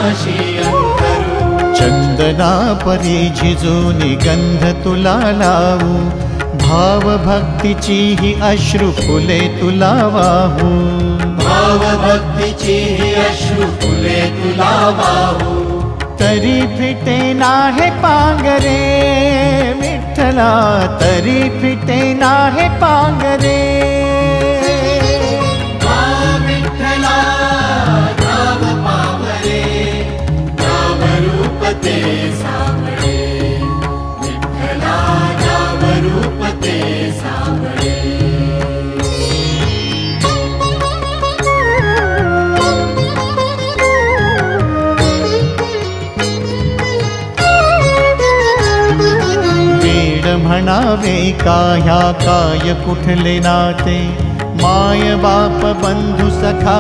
पाशी अंतरू। चंदना परी झिजूनी गंध तुला लावू, भाव भक्तीची ही अश्रु फुले तुला वाहू। भाव भक्तीची ही अश्रु फुले तुला वाहू। तरी फिटे नाहे पांगरे विठ्ठला, तरी फिटे नाहे पांगरे। विठ्ठला नाव पावरे, नाव रूप ते सावळे। विठ्ठला नाव रूप ते सावळे। म्हणावे काह्या काय कुठले नाते, माय बाप बंधु सखा